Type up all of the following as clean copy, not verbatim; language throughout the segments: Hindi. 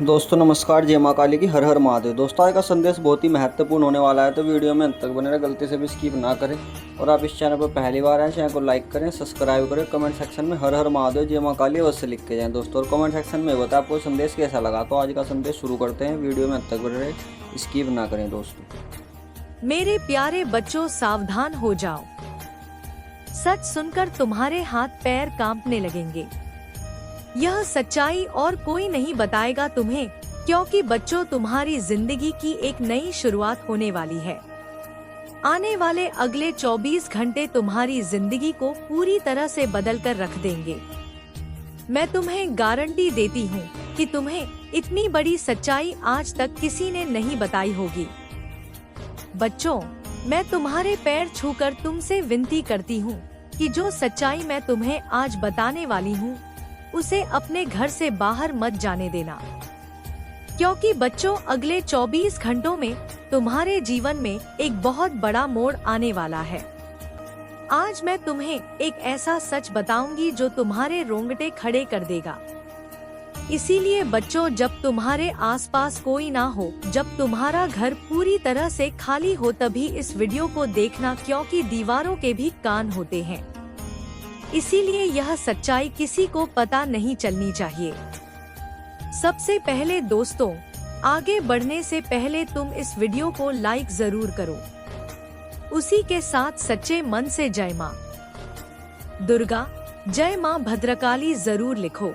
दोस्तों नमस्कार, जय माँ काली की हर हर महादेव। दोस्तों आज का संदेश बहुत ही महत्वपूर्ण होने वाला है, तो वीडियो में अंत तक बने रहे, गलती से भी स्किप ना करें। और आप इस चैनल पर पहली बार आए, चैनल को लाइक करें, सब्सक्राइब करें, कमेंट सेक्शन में हर हर महादेव जय माँ काली अवश्य लिख के जाएं दोस्तों। और कमेंट सेक्शन में बताएं आपको संदेश कैसा लगा। तो आज का संदेश शुरू करते हैं, वीडियो में अंत तक बने रहे, स्किप ना करें दोस्तों। मेरे प्यारे बच्चों, सावधान हो जाओ। सच सुनकर तुम्हारे हाथ पैर कांपने लगेंगे। यह सच्चाई और कोई नहीं बताएगा तुम्हें, क्योंकि बच्चों तुम्हारी जिंदगी की एक नई शुरुआत होने वाली है। आने वाले अगले 24 घंटे तुम्हारी जिंदगी को पूरी तरह से बदल कर रख देंगे। मैं तुम्हें गारंटी देती हूँ कि तुम्हें इतनी बड़ी सच्चाई आज तक किसी ने नहीं बताई होगी। बच्चों, मैं तुम्हारे पैर छूकर तुमसे विनती करती हूँ कि जो सच्चाई मैं तुम्हें आज बताने वाली हूँ उसे अपने घर से बाहर मत जाने देना, क्योंकि बच्चों अगले 24 घंटों में तुम्हारे जीवन में एक बहुत बड़ा मोड़ आने वाला है। आज मैं तुम्हें एक ऐसा सच बताऊंगी जो तुम्हारे रोंगटे खड़े कर देगा। इसीलिए बच्चों, जब तुम्हारे आसपास कोई ना हो, जब तुम्हारा घर पूरी तरह से खाली हो, तभी इस वीडियो को देखना, क्योंकि दीवारों के भी कान होते हैं। इसीलिए यह सच्चाई किसी को पता नहीं चलनी चाहिए। सबसे पहले दोस्तों, आगे बढ़ने से पहले तुम इस वीडियो को लाइक जरूर करो। उसी के साथ सच्चे मन से जय माँ दुर्गा, जय माँ भद्रकाली जरूर लिखो।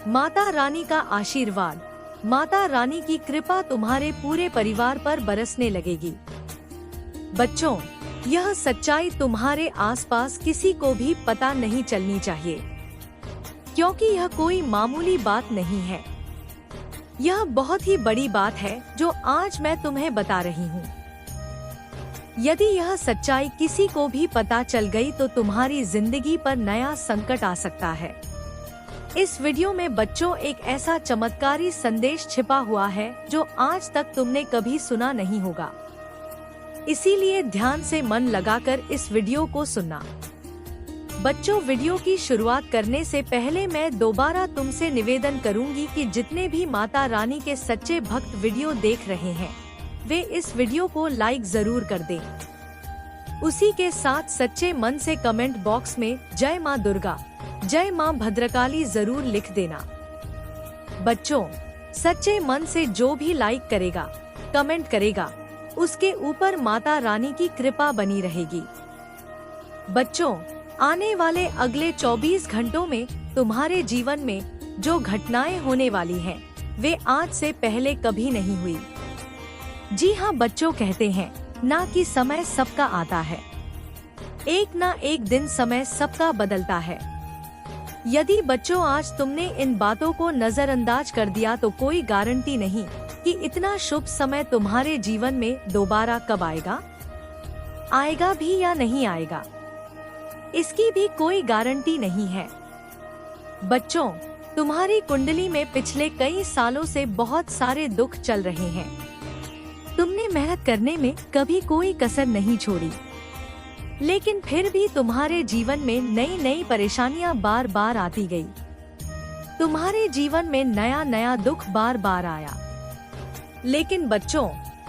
माता रानी का आशीर्वाद, माता रानी की कृपा तुम्हारे पूरे परिवार पर बरसने लगेगी। बच्चों, यह सच्चाई तुम्हारे आसपास किसी को भी पता नहीं चलनी चाहिए, क्योंकि यह कोई मामूली बात नहीं है। यह बहुत ही बड़ी बात है जो आज मैं तुम्हें बता रही हूँ। यदि यह सच्चाई किसी को भी पता चल गई तो तुम्हारी जिंदगी पर नया संकट आ सकता है। इस वीडियो में बच्चों एक ऐसा चमत्कारी संदेश छिपा हुआ है जो आज तक तुमने कभी सुना नहीं होगा। इसीलिए ध्यान से मन लगाकर इस वीडियो को सुनना। बच्चों, वीडियो की शुरुआत करने से पहले मैं दोबारा तुमसे निवेदन करूंगी कि जितने भी माता रानी के सच्चे भक्त वीडियो देख रहे हैं वे इस वीडियो को लाइक जरूर कर दें। उसी के साथ सच्चे मन से कमेंट बॉक्स में जय माँ दुर्गा, जय माँ भद्रकाली जरूर लिख देना। बच्चों, सच्चे मन से जो भी लाइक करेगा, कमेंट करेगा, उसके ऊपर माता रानी की कृपा बनी रहेगी। बच्चों, आने वाले अगले 24 घंटों में तुम्हारे जीवन में जो घटनाएं होने वाली हैं, वे आज से पहले कभी नहीं हुई। जी हाँ बच्चों, कहते हैं ना कि समय सबका आता है, एक ना एक दिन समय सबका बदलता है। यदि बच्चों आज तुमने इन बातों को नजरअंदाज कर दिया तो कोई गारंटी नहीं कि इतना शुभ समय तुम्हारे जीवन में दोबारा कब आएगा। आएगा भी या नहीं आएगा, इसकी भी कोई गारंटी नहीं है। बच्चों, तुम्हारी कुंडली में पिछले कई सालों से बहुत सारे दुख चल रहे हैं। तुमने मेहनत करने में कभी कोई कसर नहीं छोड़ी, लेकिन फिर भी तुम्हारे जीवन में नई नई परेशानियां बार बार आती गई। तुम्हारे जीवन में नया नया दुख बार बार आया। लेकिन बच्चों,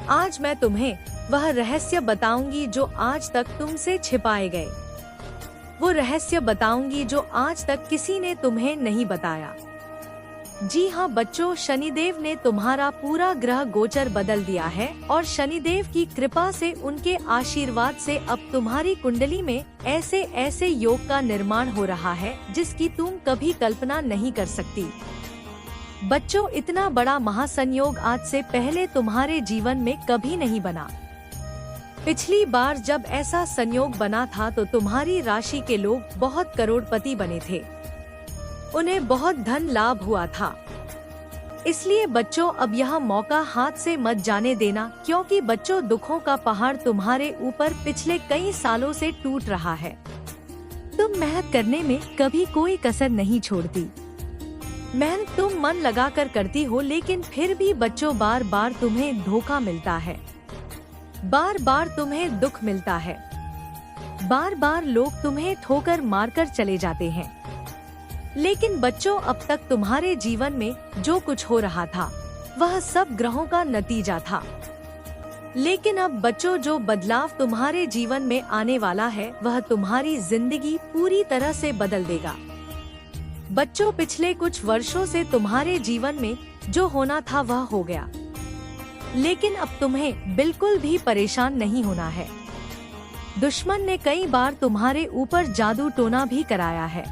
आज मैं तुम्हें वह रहस्य बताऊंगी जो आज तक तुमसे छिपाए गए। वो रहस्य बताऊंगी जो आज तक किसी ने तुम्हें नहीं बताया। जी हाँ बच्चों, शनिदेव ने तुम्हारा पूरा ग्रह गोचर बदल दिया है और शनिदेव की कृपा से, उनके आशीर्वाद से अब तुम्हारी कुंडली में ऐसे ऐसे योग का निर्माण हो रहा है जिसकी तुम कभी कल्पना नहीं कर सकती। बच्चों, इतना बड़ा महासंयोग आज से पहले तुम्हारे जीवन में कभी नहीं बना। पिछली बार जब ऐसा संयोग बना था तो तुम्हारी राशि के लोग बहुत करोड़पति बने थे, उन्हें बहुत धन लाभ हुआ था। इसलिए बच्चों, अब यह मौका हाथ से मत जाने देना, क्योंकि बच्चों दुखों का पहाड़ तुम्हारे ऊपर पिछले कई सालों से टूट रहा है। तुम मेहनत करने में कभी कोई कसर नहीं छोड़ती। मेहनत तुम मन लगाकर करती हो, लेकिन फिर भी बच्चों बार बार तुम्हें धोखा मिलता है, बार बार तुम्हें दुख मिलता है, बार बार लोग तुम्हें ठोकर मारकर चले जाते हैं। लेकिन बच्चों, अब तक तुम्हारे जीवन में जो कुछ हो रहा था वह सब ग्रहों का नतीजा था। लेकिन अब बच्चों, जो बदलाव तुम्हारे जीवन में आने वाला है वह तुम्हारी जिंदगी पूरी तरह से बदल देगा। बच्चों, पिछले कुछ वर्षों से तुम्हारे जीवन में जो होना था वह हो गया, लेकिन अब तुम्हें बिल्कुल भी परेशान नहीं होना है। दुश्मन ने कई बार तुम्हारे ऊपर जादू टोना भी कराया है,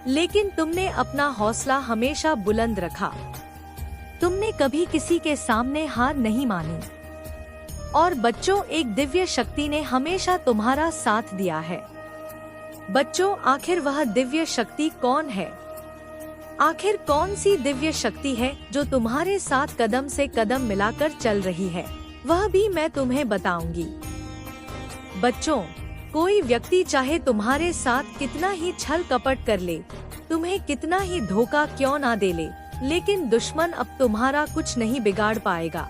लेकिन तुमने अपना हौसला हमेशा बुलंद रखा। तुमने कभी किसी के सामने हार नहीं मानी। और बच्चों, एक दिव्य शक्ति ने हमेशा तुम्हारा साथ दिया है। बच्चों, आखिर वह दिव्य शक्ति कौन है? आखिर कौन सी दिव्य शक्ति है जो तुम्हारे साथ कदम से कदम मिलाकर चल रही है, वह भी मैं तुम्हें बताऊंगी। बच्चों, कोई व्यक्ति चाहे तुम्हारे साथ कितना ही छल कपट कर ले, तुम्हें कितना ही धोखा क्यों ना दे ले, लेकिन दुश्मन अब तुम्हारा कुछ नहीं बिगाड़ पाएगा,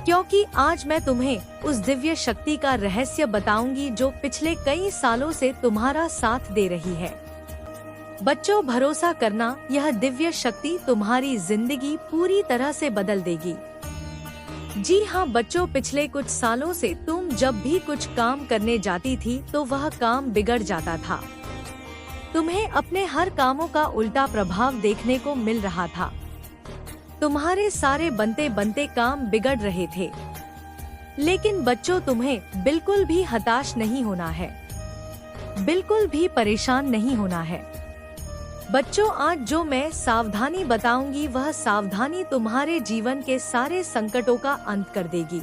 क्योंकि आज मैं तुम्हें उस दिव्य शक्ति का रहस्य बताऊंगी जो पिछले कई सालों से तुम्हारा साथ दे रही है। बच्चों, भरोसा करना, यह दिव्य शक्ति तुम्हारी जिंदगी पूरी तरह से बदल देगी। जी हाँ बच्चों, पिछले कुछ सालों से तुम जब भी कुछ काम करने जाती थी तो वह काम बिगड़ जाता था। तुम्हें अपने हर कामों का उल्टा प्रभाव देखने को मिल रहा था। तुम्हारे सारे बनते बनते काम बिगड़ रहे थे। लेकिन बच्चों, तुम्हें बिल्कुल भी हताश नहीं होना है, बिल्कुल भी परेशान नहीं होना है। बच्चों, आज जो मैं सावधानी बताऊंगी वह सावधानी तुम्हारे जीवन के सारे संकटों का अंत कर देगी।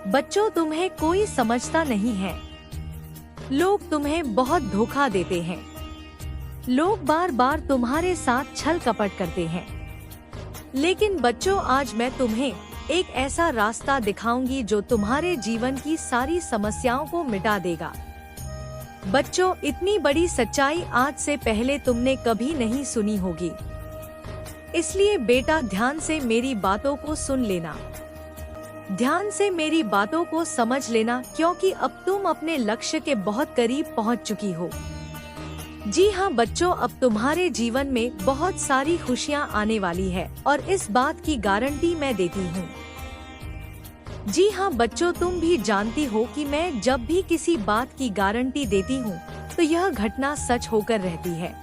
बच्चों, तुम्हें कोई समझता नहीं है। लोग तुम्हें बहुत धोखा देते हैं। लोग बार बार तुम्हारे साथ छल कपट करते हैं। लेकिन बच्चों, आज मैं तुम्हें एक ऐसा रास्ता दिखाऊंगी जो तुम्हारे जीवन की सारी समस्याओं को मिटा देगा। बच्चों, इतनी बड़ी सच्चाई आज से पहले तुमने कभी नहीं सुनी होगी। इसलिए बेटा, ध्यान से मेरी बातों को सुन लेना, ध्यान से मेरी बातों को समझ लेना, क्योंकि अब तुम अपने लक्ष्य के बहुत करीब पहुंच चुकी हो। जी हाँ बच्चों, अब तुम्हारे जीवन में बहुत सारी खुशियाँ आने वाली है और इस बात की गारंटी मैं देती हूँ। जी हाँ बच्चों, तुम भी जानती हो कि मैं जब भी किसी बात की गारंटी देती हूँ तो यह घटना सच होकर रहती है।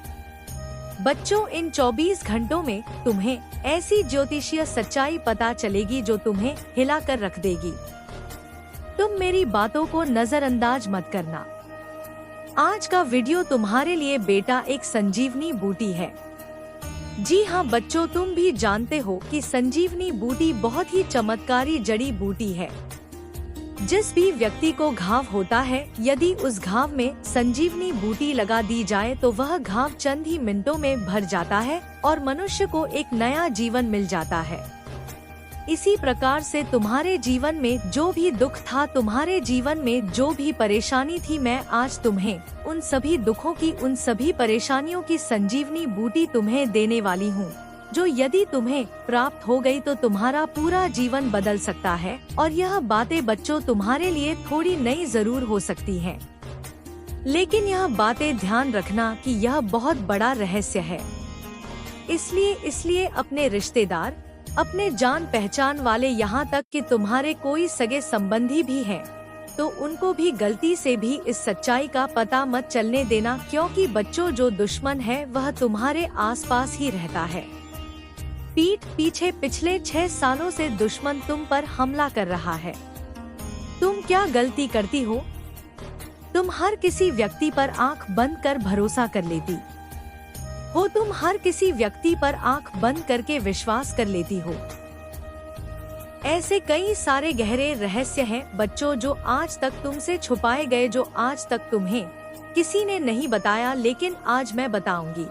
बच्चों, इन 24 घंटों में तुम्हें ऐसी ज्योतिषीय सच्चाई पता चलेगी जो तुम्हें हिला कर रख देगी। तुम मेरी बातों को नजरअंदाज मत करना। आज का वीडियो तुम्हारे लिए बेटा एक संजीवनी बूटी है। जी हाँ बच्चों, तुम भी जानते हो कि संजीवनी बूटी बहुत ही चमत्कारी जड़ी बूटी है। जिस भी व्यक्ति को घाव होता है, यदि उस घाव में संजीवनी बूटी लगा दी जाए तो वह घाव चंद ही मिनटों में भर जाता है और मनुष्य को एक नया जीवन मिल जाता है। इसी प्रकार से तुम्हारे जीवन में जो भी दुख था, तुम्हारे जीवन में जो भी परेशानी थी, मैं आज तुम्हें उन सभी दुखों की, उन सभी परेशानियों की संजीवनी बूटी तुम्हें देने वाली हूँ, जो यदि तुम्हें प्राप्त हो गई तो तुम्हारा पूरा जीवन बदल सकता है। और यह बातें बच्चों तुम्हारे लिए थोड़ी नई जरूर हो सकती हैं, लेकिन यह बातें ध्यान रखना कि यह बहुत बड़ा रहस्य है। इसलिए अपने रिश्तेदार, अपने जान पहचान वाले, यहाँ तक कि तुम्हारे कोई सगे संबंधी भी हैं, तो उनको भी गलती से भी इस सच्चाई का पता मत चलने देना, क्योंकि बच्चों जो दुश्मन है वह तुम्हारे आसपास ही रहता है। पीठ पीछे पिछले 6 सालों से दुश्मन तुम पर हमला कर रहा है। तुम क्या गलती करती हो? तुम हर किसी व्यक्ति पर आंख बंद कर भरोसा कर लेती हो। तुम हर किसी व्यक्ति पर आंख बंद करके विश्वास कर लेती हो। ऐसे कई सारे गहरे रहस्य हैं बच्चों जो आज तक तुमसे छुपाए गए, जो आज तक तुम्हें किसी ने नहीं बताया, लेकिन आज मैं बताऊंगी।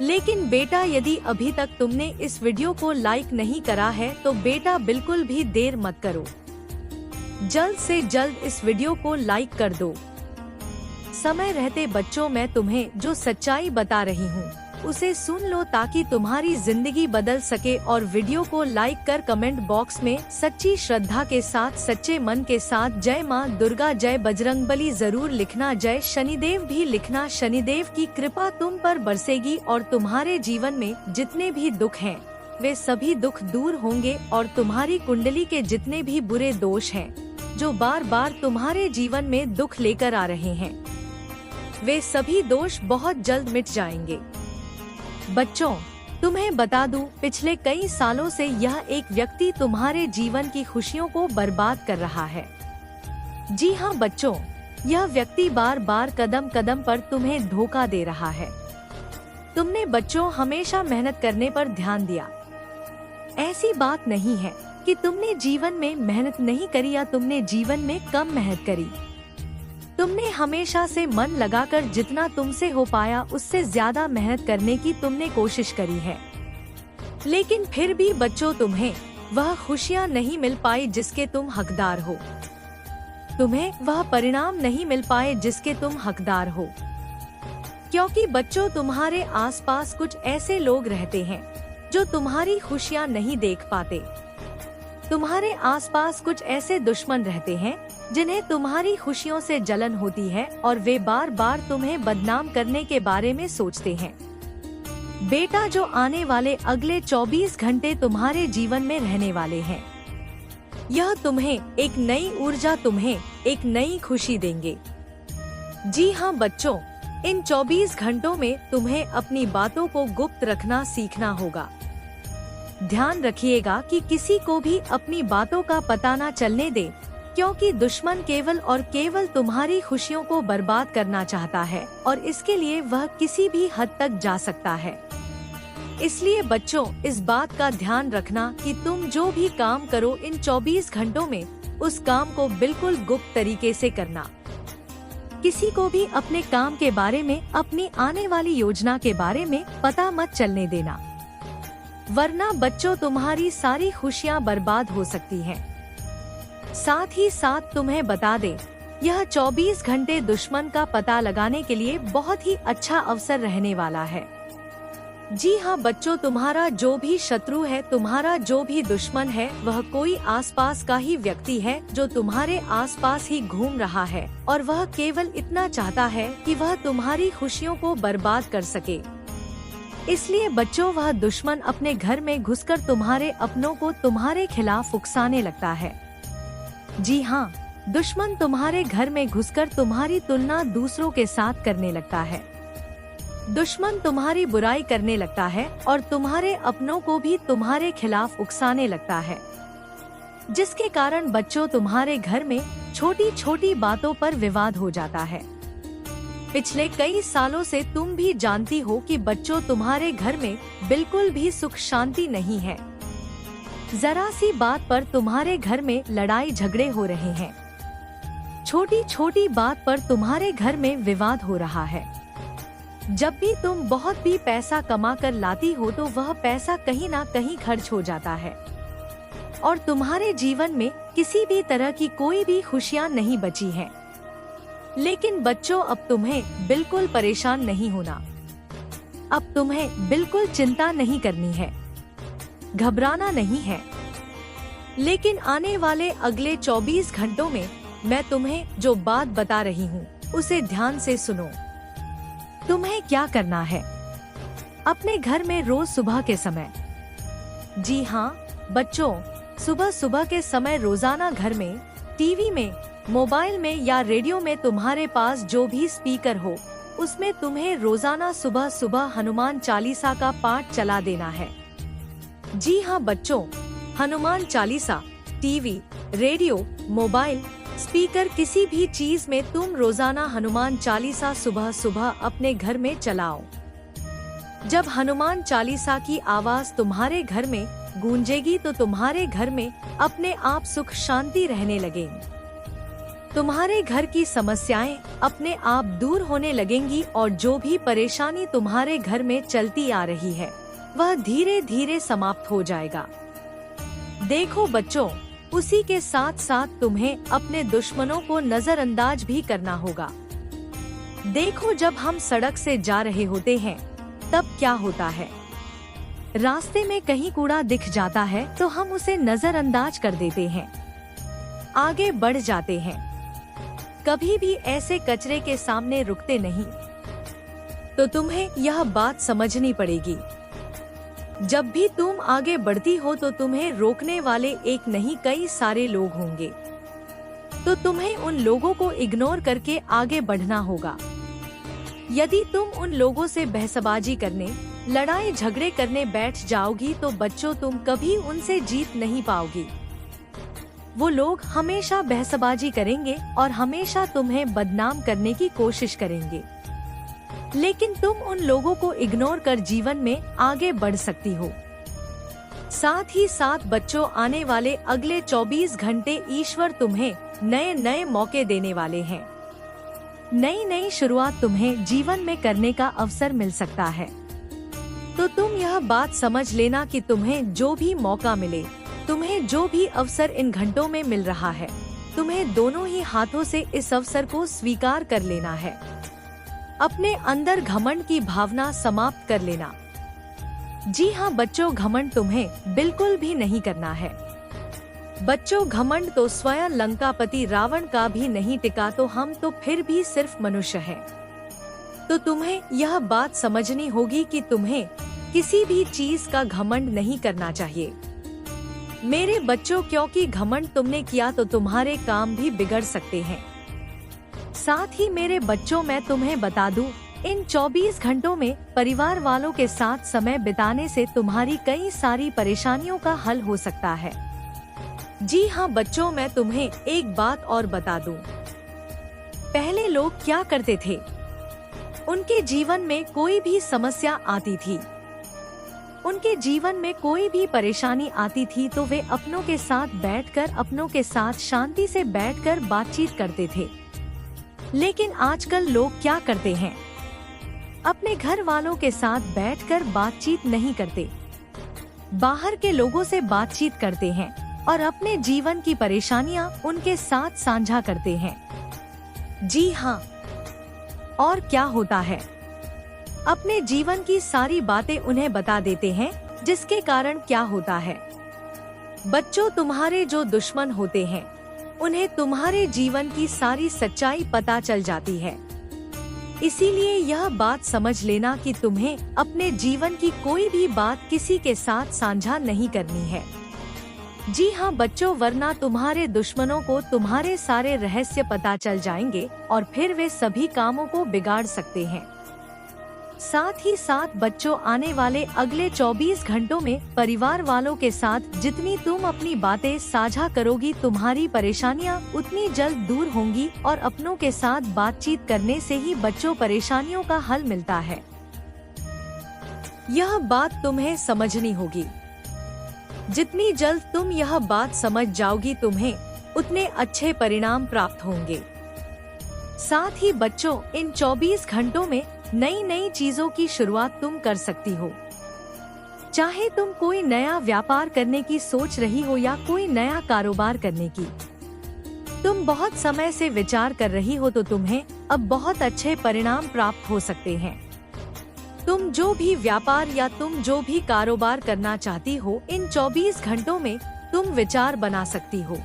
लेकिन बेटा, यदि अभी तक तुमने इस वीडियो को लाइक नहीं करा है तो बेटा बिल्कुल भी देर मत करो, जल्द से जल्द इस वीडियो को लाइक कर दो। समय रहते बच्चों मैं तुम्हें जो सच्चाई बता रही हूँ उसे सुन लो ताकि तुम्हारी जिंदगी बदल सके। और वीडियो को लाइक कर कमेंट बॉक्स में सच्ची श्रद्धा के साथ, सच्चे मन के साथ जय माँ दुर्गा, जय बजरंगबली जरूर लिखना। जय शनिदेव भी लिखना। शनिदेव की कृपा तुम पर बरसेगी और तुम्हारे जीवन में जितने भी दुख हैं वे सभी दुख दूर होंगे और तुम्हारी कुंडली के जितने भी बुरे दोष हैं जो बार बार तुम्हारे जीवन में दुख लेकर आ रहे हैं वे सभी दोष बहुत जल्द मिट जाएंगे। बच्चों, तुम्हें बता दूं, पिछले कई सालों से यह एक व्यक्ति तुम्हारे जीवन की खुशियों को बर्बाद कर रहा है। जी हाँ बच्चों, यह व्यक्ति बार बार कदम कदम पर तुम्हें धोखा दे रहा है। तुमने बच्चों हमेशा मेहनत करने पर ध्यान दिया। ऐसी बात नहीं है कि तुमने जीवन में मेहनत नहीं करी या तुमने जीवन में कम मेहनत करी। तुमने हमेशा से मन लगाकर जितना तुमसे हो पाया उससे ज्यादा मेहनत करने की तुमने कोशिश करी है। लेकिन फिर भी बच्चों तुम्हें वह खुशियाँ नहीं मिल पाई जिसके तुम हकदार हो। तुम्हें वह परिणाम नहीं मिल पाए जिसके तुम हकदार हो। क्योंकि बच्चों तुम्हारे आसपास कुछ ऐसे लोग रहते हैं जो तुम्हारी खुशियाँ नहीं देख पाते। तुम्हारे आसपास कुछ ऐसे दुश्मन रहते हैं जिन्हें तुम्हारी खुशियों से जलन होती है और वे बार बार तुम्हें बदनाम करने के बारे में सोचते हैं। बेटा, जो आने वाले अगले 24 घंटे तुम्हारे जीवन में रहने वाले हैं, यह तुम्हें एक नई ऊर्जा, तुम्हें एक नई खुशी देंगे। जी हाँ बच्चों, इन 24 घंटों में तुम्हें अपनी बातों को गुप्त रखना सीखना होगा। ध्यान रखिएगा कि किसी को भी अपनी बातों का पता न चलने दे, क्योंकि दुश्मन केवल और केवल तुम्हारी खुशियों को बर्बाद करना चाहता है और इसके लिए वह किसी भी हद तक जा सकता है। इसलिए बच्चों, इस बात का ध्यान रखना कि तुम जो भी काम करो इन 24 घंटों में उस काम को बिल्कुल गुप्त तरीके से करना। किसी को भी अपने काम के बारे में, अपनी आने वाली योजना के बारे में पता मत चलने देना, वरना बच्चों तुम्हारी सारी खुशियाँ बर्बाद हो सकती हैं। साथ ही साथ तुम्हें बता दे, यह 24 घंटे दुश्मन का पता लगाने के लिए बहुत ही अच्छा अवसर रहने वाला है। जी हाँ बच्चों, तुम्हारा जो भी शत्रु है, तुम्हारा जो भी दुश्मन है, वह कोई आसपास का ही व्यक्ति है जो तुम्हारे आसपास ही घूम रहा है और वह केवल इतना चाहता है कि वह तुम्हारी खुशियों को बर्बाद कर सके। इसलिए बच्चों, वह दुश्मन अपने घर में घुसकर तुम्हारे अपनों को तुम्हारे खिलाफ उकसाने लगता है। जी हाँ, दुश्मन तुम्हारे घर में घुसकर तुम्हारी तुलना दूसरों के साथ करने लगता है। दुश्मन तुम्हारी बुराई करने लगता है और तुम्हारे अपनों को भी तुम्हारे खिलाफ उकसाने लगता है, जिसके कारण बच्चों तुम्हारे घर में छोटी छोटी बातों पर विवाद हो जाता है। पिछले कई सालों से तुम भी जानती हो कि बच्चों तुम्हारे घर में बिल्कुल भी सुख शांति नहीं है। जरा सी बात पर तुम्हारे घर में लड़ाई झगड़े हो रहे हैं। छोटी छोटी बात पर तुम्हारे घर में विवाद हो रहा है। जब भी तुम बहुत भी पैसा कमा कर लाती हो तो वह पैसा कहीं ना कहीं खर्च हो जाता है और तुम्हारे जीवन में किसी भी तरह की कोई भी खुशियाँ नहीं बची हैं। लेकिन बच्चों, अब तुम्हें बिल्कुल परेशान नहीं होना। अब तुम्हें बिल्कुल चिंता नहीं करनी है, घबराना नहीं है। लेकिन आने वाले अगले 24 घंटों में मैं तुम्हें जो बात बता रही हूँ उसे ध्यान से सुनो। तुम्हें क्या करना है, अपने घर में रोज सुबह के समय, जी हाँ बच्चों, सुबह सुबह के समय रोजाना घर में, टीवी में, मोबाइल में या रेडियो में तुम्हारे पास जो भी स्पीकर हो उसमें तुम्हें रोजाना सुबह सुबह हनुमान चालीसा का पाठ चला देना है। जी हाँ बच्चों, Hanuman Chalisa, TV, radio, mobile, speaker, किसी भी चीज में तुम रोजाना हनुमान चालीसा सुबह सुबह अपने घर में चलाओ। जब हनुमान चालीसा की आवाज तुम्हारे घर में गूंजेगी तो तुम्हारे घर में अपने आप सुख शांति रहने लगेगी। तुम्हारे घर की समस्याएं अपने आप दूर होने लगेंगी और जो भी परेशानी तुम्हारे घर में चलती आ रही है वह धीरे धीरे समाप्त हो जाएगा। देखो बच्चों, उसी के साथ साथ तुम्हें अपने दुश्मनों को नजरअंदाज भी करना होगा। देखो, जब हम सड़क से जा रहे होते हैं तब क्या होता है, रास्ते में कहीं कूड़ा दिख जाता है तो हम उसे नजरअंदाज कर देते हैं, आगे बढ़ जाते हैं, कभी भी ऐसे कचरे के सामने रुकते नहीं। तो तुम्हें यह बात समझनी पड़ेगी, जब भी तुम आगे बढ़ती हो तो तुम्हें रोकने वाले एक नहीं कई सारे लोग होंगे, तो तुम्हें उन लोगों को इग्नोर करके आगे बढ़ना होगा। यदि तुम उन लोगों से बहसबाजी करने, लड़ाई झगड़े करने बैठ जाओगी तो बच्चों तुम कभी उनसे जीत नहीं पाओगी। वो लोग हमेशा बहसबाजी करेंगे और हमेशा तुम्हें बदनाम करने की कोशिश करेंगे, लेकिन तुम उन लोगों को इग्नोर कर जीवन में आगे बढ़ सकती हो। साथ ही साथ बच्चों, आने वाले अगले 24 घंटे ईश्वर तुम्हें नए नए मौके देने वाले हैं। नई नई शुरुआत तुम्हें जीवन में करने का अवसर मिल सकता है। तो तुम यह बात समझ लेना कि तुम्हें जो भी मौका मिले, तुम्हें जो भी अवसर इन घंटों में मिल रहा है, तुम्हें दोनों ही हाथों से इस अवसर को स्वीकार कर लेना है। अपने अंदर घमंड की भावना समाप्त कर लेना। जी हाँ बच्चों, घमंड तुम्हें बिल्कुल भी नहीं करना है। बच्चों, घमंड तो स्वयं लंकापति रावण का भी नहीं टिका, तो हम तो फिर भी सिर्फ मनुष्य हैं। तो तुम्हें यह बात समझनी होगी कि तुम्हें किसी भी चीज का घमंड नहीं करना चाहिए मेरे बच्चों, क्योंकि घमंड तुमने किया तो तुम्हारे काम भी बिगड़ सकते हैं। साथ ही मेरे बच्चों, मैं तुम्हें बता दूं, इन 24 घंटों में परिवार वालों के साथ समय बिताने से तुम्हारी कई सारी परेशानियों का हल हो सकता है। जी हाँ बच्चों, मैं तुम्हें एक बात और बता दूं। पहले लोग क्या करते थे, उनके जीवन में कोई भी समस्या आती थी, उनके जीवन में कोई भी परेशानी आती थी तो वे अपनों के साथ बैठकर, अपनों के साथ शांति से बैठकर बातचीत करते थे। लेकिन आजकल लोग क्या करते हैं, अपने घर वालों के साथ बैठकर बातचीत नहीं करते, बाहर के लोगों से बातचीत करते हैं और अपने जीवन की परेशानियां उनके साथ साझा करते हैं। जी हाँ, और क्या होता है, अपने जीवन की सारी बातें उन्हें बता देते हैं, जिसके कारण क्या होता है बच्चों, तुम्हारे जो दुश्मन होते हैं उन्हें तुम्हारे जीवन की सारी सच्चाई पता चल जाती है। इसीलिए यह बात समझ लेना कि तुम्हें अपने जीवन की कोई भी बात किसी के साथ साझा नहीं करनी है। जी हाँ बच्चों, वरना तुम्हारे दुश्मनों को तुम्हारे सारे रहस्य पता चल जाएंगे और फिर वे सभी कामों को बिगाड़ सकते हैं। साथ ही साथ बच्चों, आने वाले अगले 24 घंटों में परिवार वालों के साथ जितनी तुम अपनी बातें साझा करोगी, तुम्हारी परेशानियां उतनी जल्द दूर होंगी और अपनों के साथ बातचीत करने से ही बच्चों परेशानियों का हल मिलता है। यह बात तुम्हें समझनी होगी। जितनी जल्द तुम यह बात समझ जाओगी, तुम्हें उतने अच्छे परिणाम प्राप्त होंगे। साथ ही बच्चों, इन 24 घंटों में नई नई चीजों की शुरुआत तुम कर सकती हो। चाहे तुम कोई नया व्यापार करने की सोच रही हो या कोई नया कारोबार करने की तुम बहुत समय से विचार कर रही हो, तो तुम्हें अब बहुत अच्छे परिणाम प्राप्त हो सकते हैं। तुम जो भी व्यापार या तुम जो भी कारोबार करना चाहती हो, इन 24 घंटों में तुम विचार बना सकती हो।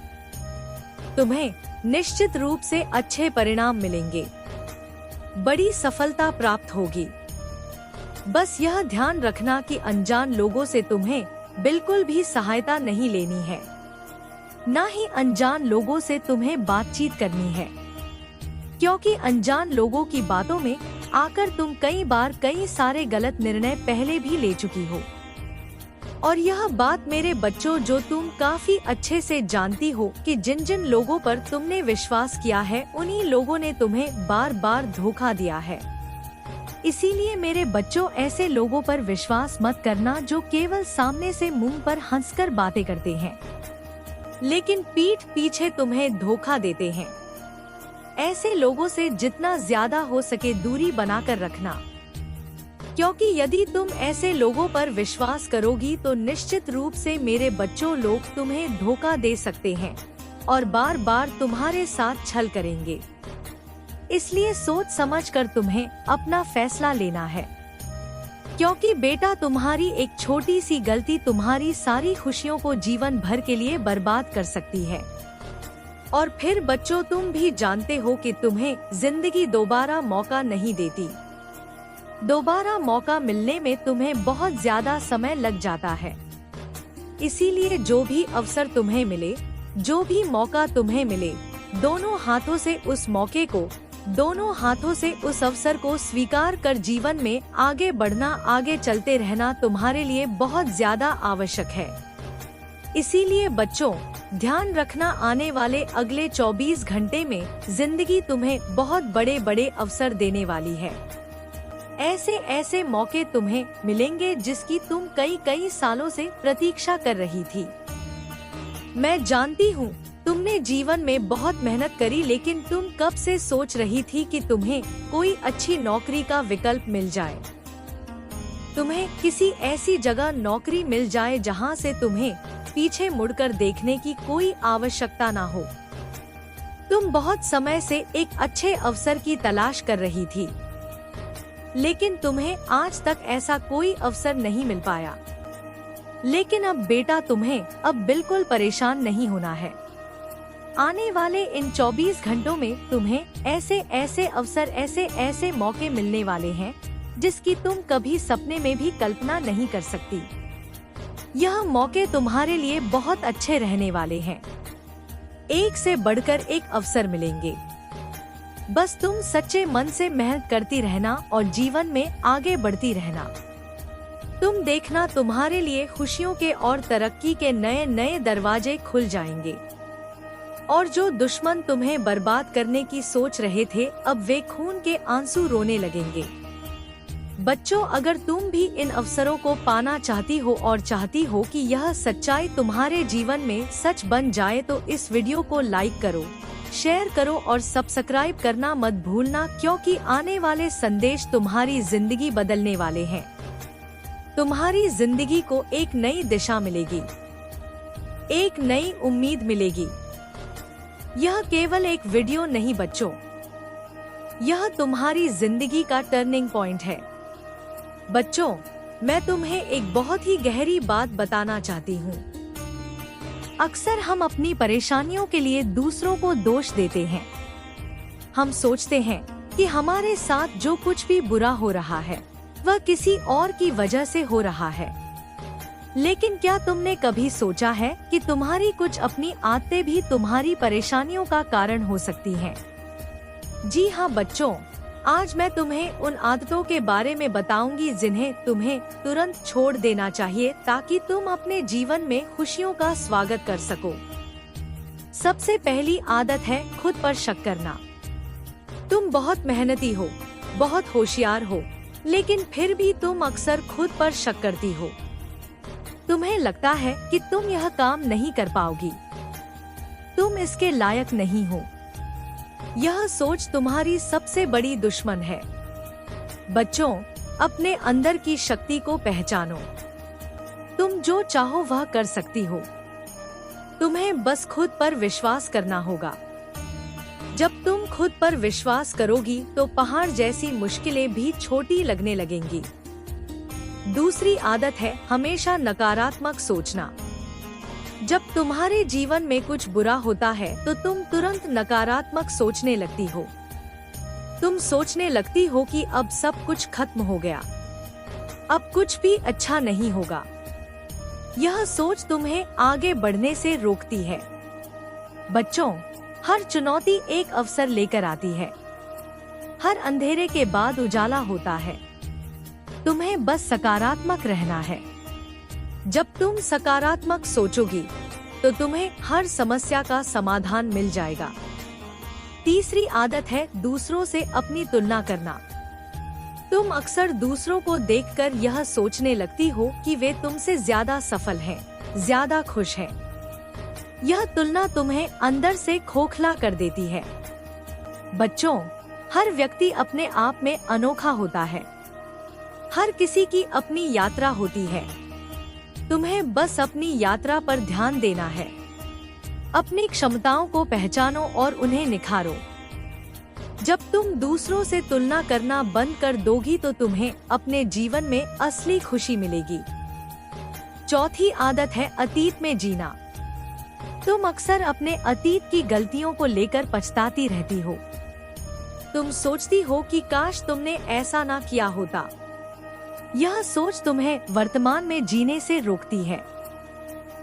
तुम्हें निश्चित रूप से अच्छे परिणाम मिलेंगे, बड़ी सफलता प्राप्त होगी। बस यह ध्यान रखना कि अनजान लोगों से तुम्हें बिल्कुल भी सहायता नहीं लेनी है, ना ही अनजान लोगों से तुम्हें बातचीत करनी है, क्योंकि अनजान लोगों की बातों में आकर तुम कई बार कई सारे गलत निर्णय पहले भी ले चुकी हो। और यह बात मेरे बच्चों, जो तुम काफी अच्छे से जानती हो कि जिन जिन लोगों पर तुमने विश्वास किया है, उन्हीं लोगों ने तुम्हें बार बार धोखा दिया है। इसीलिए मेरे बच्चों, ऐसे लोगों पर विश्वास मत करना जो केवल सामने से मुंह पर हंसकर बातें करते हैं, लेकिन पीठ पीछे तुम्हें धोखा देते हैं। ऐसे लोगों से जितना ज्यादा हो सके दूरी बनाकर रखना, क्योंकि यदि तुम ऐसे लोगों पर विश्वास करोगी तो निश्चित रूप से मेरे बच्चों, लोग तुम्हें धोखा दे सकते हैं और बार बार तुम्हारे साथ छल करेंगे। इसलिए सोच समझकर तुम्हें अपना फैसला लेना है, क्योंकि बेटा तुम्हारी एक छोटी सी गलती तुम्हारी सारी खुशियों को जीवन भर के लिए बर्बाद कर सकती है। और फिर बच्चों, तुम भी जानते हो कि तुम्हें जिंदगी दोबारा मौका नहीं देती। दोबारा मौका मिलने में तुम्हें बहुत ज्यादा समय लग जाता है। इसीलिए जो भी अवसर तुम्हें मिले, जो भी मौका तुम्हें मिले, दोनों हाथों से उस मौके को, दोनों हाथों से उस अवसर को स्वीकार कर जीवन में आगे बढ़ना, आगे चलते रहना तुम्हारे लिए बहुत ज्यादा आवश्यक है। इसीलिए बच्चों, ध्यान रखना, आने वाले अगले 24 घंटे में जिंदगी तुम्हें बहुत बड़े बड़े अवसर देने वाली है। ऐसे ऐसे मौके तुम्हें मिलेंगे जिसकी तुम कई सालों से प्रतीक्षा कर रही थी। मैं जानती हूँ तुमने जीवन में बहुत मेहनत करी, लेकिन तुम कब से सोच रही थी कि तुम्हें कोई अच्छी नौकरी का विकल्प मिल जाए, तुम्हें किसी ऐसी जगह नौकरी मिल जाए जहाँ से तुम्हें पीछे मुड़कर देखने की कोई आवश्यकता ना हो। तुम बहुत समय से एक अच्छे अवसर की तलाश कर रही थी, लेकिन तुम्हें आज तक ऐसा कोई अवसर नहीं मिल पाया। लेकिन अब बेटा, तुम्हें अब बिल्कुल परेशान नहीं होना है। आने वाले इन 24 घंटों में तुम्हें ऐसे ऐसे अवसर, ऐसे ऐसे मौके मिलने वाले हैं जिसकी तुम कभी सपने में भी कल्पना नहीं कर सकती। यह मौके तुम्हारे लिए बहुत अच्छे रहने वाले हैं। एक से बढ़कर एक अवसर मिलेंगे। बस तुम सच्चे मन से मेहनत करती रहना और जीवन में आगे बढ़ती रहना। तुम देखना, तुम्हारे लिए खुशियों के और तरक्की के नए नए दरवाजे खुल जाएंगे। और जो दुश्मन तुम्हें बर्बाद करने की सोच रहे थे, अब वे खून के आंसू रोने लगेंगे। बच्चों, अगर तुम भी इन अवसरों को पाना चाहती हो और चाहती हो कि यह सच्चाई तुम्हारे जीवन में सच बन जाए, तो इस वीडियो को लाइक करो, शेयर करो और सब्सक्राइब करना मत भूलना, क्योंकि आने वाले संदेश तुम्हारी जिंदगी बदलने वाले हैं। तुम्हारी जिंदगी को एक नई दिशा मिलेगी, एक नई उम्मीद मिलेगी। यह केवल एक वीडियो नहीं बच्चों, यह तुम्हारी जिंदगी का टर्निंग पॉइंट है। बच्चों, मैं तुम्हें एक बहुत ही गहरी बात बताना चाहती हूँ। अक्सर हम अपनी परेशानियों के लिए दूसरों को दोष देते हैं। हम सोचते हैं कि हमारे साथ जो कुछ भी बुरा हो रहा है वह किसी और की वजह से हो रहा है। लेकिन क्या तुमने कभी सोचा है कि तुम्हारी कुछ अपनी आदतें भी तुम्हारी परेशानियों का कारण हो सकती हैं? जी हाँ बच्चों, आज मैं तुम्हें उन आदतों के बारे में बताऊंगी जिन्हें तुम्हें तुरंत छोड़ देना चाहिए, ताकि तुम अपने जीवन में खुशियों का स्वागत कर सको। सबसे पहली आदत है खुद पर शक करना। तुम बहुत मेहनती हो, बहुत होशियार हो, लेकिन फिर भी तुम अक्सर खुद पर शक करती हो। तुम्हें लगता है कि तुम यह काम नहीं कर पाओगी, तुम इसके लायक नहीं हो। यह सोच तुम्हारी सबसे बड़ी दुश्मन है। बच्चों, अपने अंदर की शक्ति को पहचानो। तुम जो चाहो वह कर सकती हो। तुम्हें बस खुद पर विश्वास करना होगा। जब तुम खुद पर विश्वास करोगी तो पहाड़ जैसी मुश्किलें भी छोटी लगने लगेंगी। दूसरी आदत है हमेशा नकारात्मक सोचना। जब तुम्हारे जीवन में कुछ बुरा होता है तो तुम तुरंत नकारात्मक सोचने लगती हो। तुम सोचने लगती हो कि अब सब कुछ खत्म हो गया, अब कुछ भी अच्छा नहीं होगा। यह सोच तुम्हें आगे बढ़ने से रोकती है। बच्चों, हर चुनौती एक अवसर लेकर आती है। हर अंधेरे के बाद उजाला होता है। तुम्हें बस सकारात्मक रहना है। जब तुम सकारात्मक सोचोगी तो तुम्हें हर समस्या का समाधान मिल जाएगा। तीसरी आदत है दूसरों से अपनी तुलना करना। तुम अक्सर दूसरों को देखकर यह सोचने लगती हो कि वे तुमसे ज्यादा सफल हैं, ज्यादा खुश हैं। यह तुलना तुम्हें अंदर से खोखला कर देती है। बच्चों, हर व्यक्ति अपने आप में अनोखा होता है। हर किसी की अपनी यात्रा होती है। तुम्हें बस अपनी यात्रा पर ध्यान देना है। अपनी क्षमताओं को पहचानो और उन्हें निखारो। जब तुम दूसरों से तुलना करना बंद कर दोगी तो तुम्हें अपने जीवन में असली खुशी मिलेगी। चौथी आदत है अतीत में जीना। तुम अक्सर अपने अतीत की गलतियों को लेकर पछताती रहती हो। तुम सोचती हो कि काश तुमने ऐसा ना किया होता। यह सोच तुम्हें वर्तमान में जीने से रोकती है।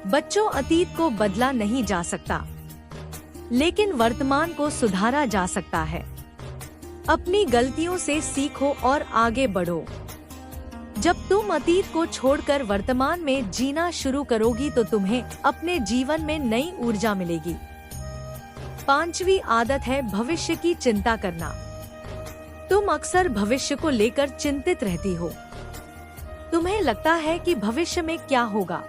बच्चों, अतीत को बदला नहीं जा सकता, लेकिन वर्तमान को सुधारा जा सकता है। अपनी गलतियों से सीखो और आगे बढ़ो। जब तुम अतीत को छोड़कर वर्तमान में जीना शुरू करोगी तो तुम्हें अपने जीवन में नई ऊर्जा मिलेगी। पांचवी आदत है भविष्य की चिंता करना। तुम अक्सर भविष्य को लेकर चिंतित रहती हो। तुम्हें लगता है कि भविष्य में क्या होगा,